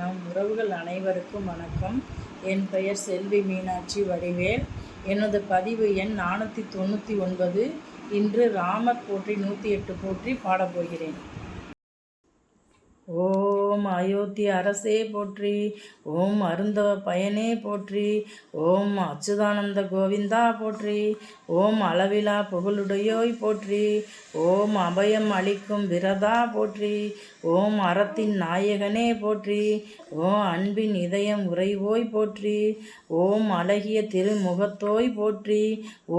நம் உறவுகள் அனைவருக்கும் வணக்கம். என் பெயர் செல்வி மீனாட்சி வடிவேல். எனது பதிவு எண் 499. இன்று ராமர் போற்றி 108 போற்றி பாடப்போகிறேன். ஓம் அயோத்தி அரசே போற்றி, ஓம் அருந்தவ பயனே போற்றி, ஓம் அச்சுதானந்த கோவிந்தா போற்றி, ஓம் அளவிலா புகழுடையோய் போற்றி, ஓம் அபயம் அளிக்கும் விரதா போற்றி, ஓம் அறத்தின் நாயகனே போற்றி, ஓம் அன்பின் இதயம் உறைவோய் போற்றி, ஓம் அழகிய திருமுகத்தோய் போற்றி,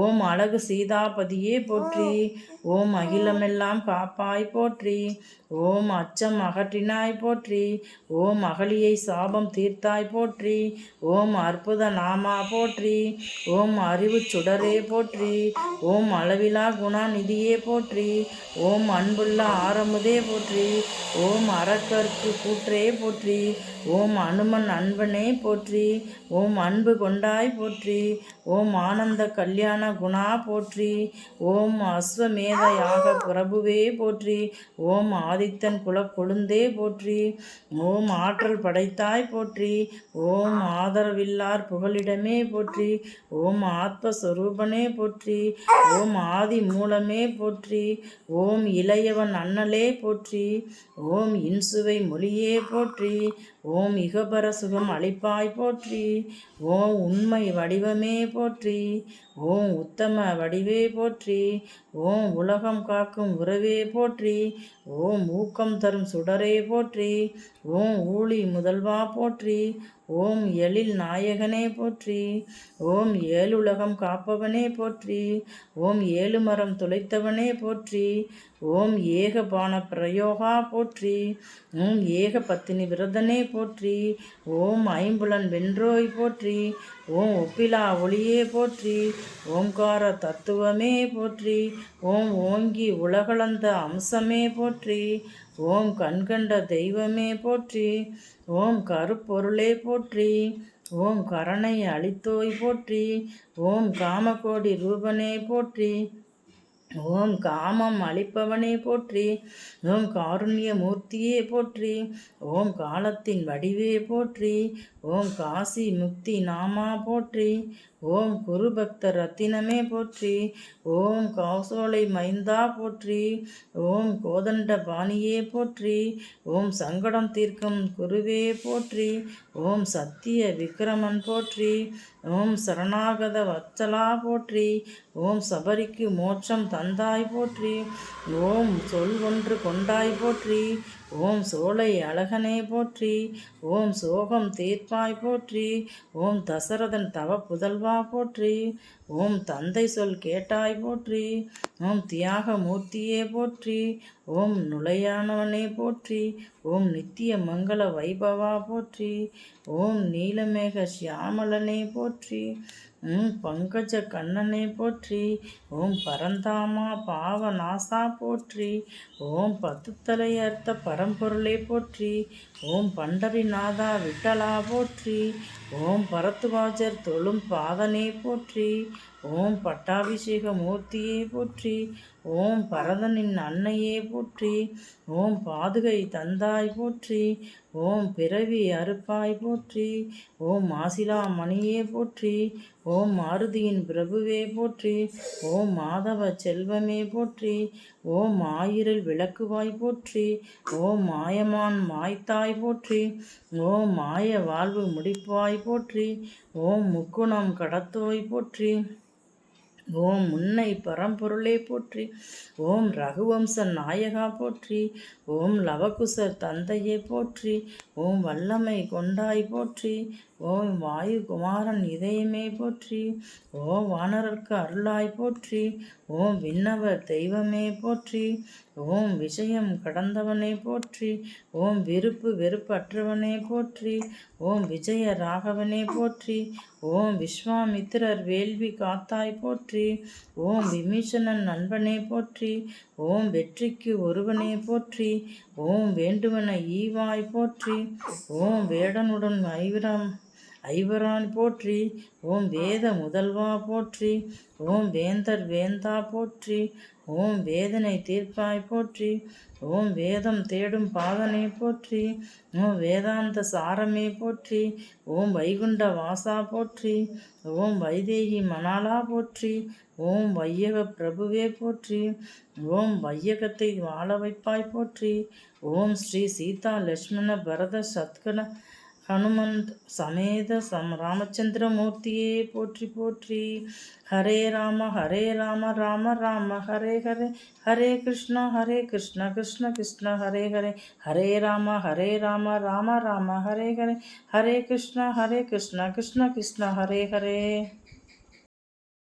ஓம் அழகு சீதாபதியே போற்றி, ஓம் அகிலமெல்லாம் காப்பாய் போற்றி, ஓம் அச்சம் அகற்றினாய் போற்றி, ஓம் அகலியை சாபம் தீர்த்தாய் போற்றி, ஓம் அற்புத நாமா போற்றி, ஓம் அறிவு சுடரே போற்றி, ஓம் அளவிலா குணாநிதியே போற்றி, ஓம் அன்புள்ள ஆரமுதே போற்றி, ஓம் அறக்கற்கு கூற்றே போற்றி, ஓம் அனுமன் அன்பனே போற்றி, ஓம் அன்பு கொண்டாய் போற்றி, ஓம் ஆனந்த கல்யாண குணா போற்றி, ஓம் அஸ்வமேத யாக பிரபுவே போற்றி, ஓம் ஆதித்தன் குலக் கொழுந்தே போற்றி, ஓம் ஆற்றல் படைத்தாய் போற்றி, ஓம் ஆதரவில்லார் புகலிடமே போற்றி, ஓம் ஆத்மஸ்வரூபனே போற்றி, ஓம் ஆதி மூலமே போற்றி, ஓம் இளையவன் அண்ணலே போற்றி, ஓம் இன்சுவை மொழியே போற்றி, ஓம் இகபர சுகம் அளிப்பாய் போற்றி, ஓம் உண்மை வடிவமே போற்றி, ஓம் உத்தம வடிவே போற்றி, ஓம் உலகம் காக்கும் உறவே போற்றி, ஓம் ஊக்கம் தரும் சுடரே போற்றி, ஓம் ஊழி முதல்வா போற்றி, ஓம் எழில் நாயகனே போற்றி, ஓம் ஏழுலகம் காப்பவனே போற்றி, ஓம் ஏழுமரம் துளைத்தவனே போற்றி, ஓம் ஏகபான பிரயோகா போற்றி, ஓம் ஏக பத்தினி விரதனே போற்றி, ஓம் ஐம்புலன் வென்றோய் போற்றி, ஓம் ஒப்பிலா ஒளியே போற்றி, ஓம்கார தத்துவமே போற்றி, ஓம் ஓங்கி உலகளந்த அம்சமே போற்றி, ஓம் கண்கண்ட தெய்வமே போற்றி, ஓம் கருப்பொருளே போற்றி, ஓம் கரணை அளித்தோய் போற்றி, ஓம் காமகோடி ரூபனே போற்றி, ஓம் காமம் அளிப்பவனே போற்றி, ஓம் காருண்ய மூர்த்தியே போற்றி, ஓம் காலத்தின் வடிவே போற்றி, ஓம் காசி முக்தி நாமா போற்றி, ஓம் குருபக்த ரத்தினமே போற்றி, ஓம் கௌசோலை மைந்தா போற்றி, ஓம் கோதண்ட பாணியே போற்றி, ஓம் சங்கடம் தீர்க்கும் குருவே போற்றி, ஓம் சத்திய விக்கிரமன் போற்றி, ஓம் சரணாகத வத்சலா போற்றி, ஓம் சபரிக்கு மோட்சம் தந்தாய் போற்றி, ஓம் சொல் ஒன்று கொண்டாய் போற்றி, ஓம் சோலை அழகனே போற்றி, ஓம் சோகம் தீர்ப்பாய் போற்றி, ஓம் தசரதன் தவ புதல்வா போற்றி, ஓம் தந்தை சொல் கேட்டாய் போற்றி, ஓம் தியாக மூர்த்தியே போற்றி, ஓம் நுழையானவனே போற்றி, ஓம் நித்திய மங்கள வைபவா போற்றி, ஓம் நீலமேக சியாமலனே போற்றி, பங்கஜ கண்ணனே போற்றி, ஓம் பரந்தாமா பாவநாசா போற்றி, ஓம் பத்துத்தலை அர்த்த பரம்பொருளே போற்றி, ஓம் பண்டரிநாதா விட்டலா போற்றி, ஓம் பரத்துவாஜர் தொழும் பாதனே போற்றி, ஓம் பட்டாபிஷேக மூர்த்தியே போற்றி, ஓம் பரதனின் அன்னையே போற்றி, ஓம் பாதுகை தந்தாய் போற்றி, ஓம் பிறவி அறுப்பாய் போற்றி, ஓம் மாசிலா மணியே போற்றி, ஓம் மாருதியின் பிரபுவே போற்றி, ஓம் மாதவ செல்வமே போற்றி, ஓம் ஆயிரில் விளக்குவாய் போற்றி, ஓம் மாயமான் மாய்த்தாய் போற்றி, ஓம் மாய வாழ்வு முடிப்பாய் போற்றி, ஓம் முக்குணம் கடத்தோய் போற்றி, ஓம் முன்னை பரம்பொருளே போற்றி, ஓம் ரகுவம்ச நாயகா போற்றி, ஓம் லவகுசர் தந்தையே போற்றி, ஓம் வல்லமை கொண்டாய் போற்றி, ஓம் வாயு குமாரன் இதயமே போற்றி, ஓம் வானரர்க்கு அருளாய் போற்றி, ஓம் விண்ணவர் தெய்வமே போற்றி, ஓம் விஷயம் கடந்தவனே போற்றி, ஓம் விருப்பு வெறுப்பற்றவனே போற்றி, ஓம் விஜய ராகவனே போற்றி, ஓம் விஸ்வாமித்திரர் வேள்வி காத்தாய் போற்றி, ஓம் விபீஷணன் நண்பனே போற்றி, ஓம் வெற்றிக்கு ஒருவனே போற்றி, ஓம் வேண்டுவன ஈவாய் போற்றி, ஓம் வேடனுடன் ஐவரான் போற்றி. ஓம் வேத முதல்வா போற்றி. ஓம் வேந்தர் வேந்தா போற்றி. ஓம் வேதனை தீர்ப்பாய் போற்றி. ஓம் வேதம் தேடும் பாதனை போற்றி. ஓம் வேதாந்த சாரமே போற்றி. ஓம் வைகுண்ட வாசா போற்றி. ஓம் வைதேகி மணாலா போற்றி. ஓம் வையக பிரபுவே போற்றி. ஓம் வையகத்தை வாழ வைப்பாய் போற்றி. ஓம் ஸ்ரீ சீதா லட்சுமண பரத சத்கன ஹனுமந்த் சமேத ராமச்சந்திர மூர்த்தியே போற்றி போற்றி. ஹரே ராம ராம ராம ஹரே ஹரே, ஹரே கிருஷ்ணா கிருஷ்ண கிருஷ்ண ஹரே ஹரே, ஹரே ராம ராம ராம ஹரே ஹரே, ஹரே கிருஷ்ண கிருஷ்ண கிருஷ்ண ஹரே ஹரே.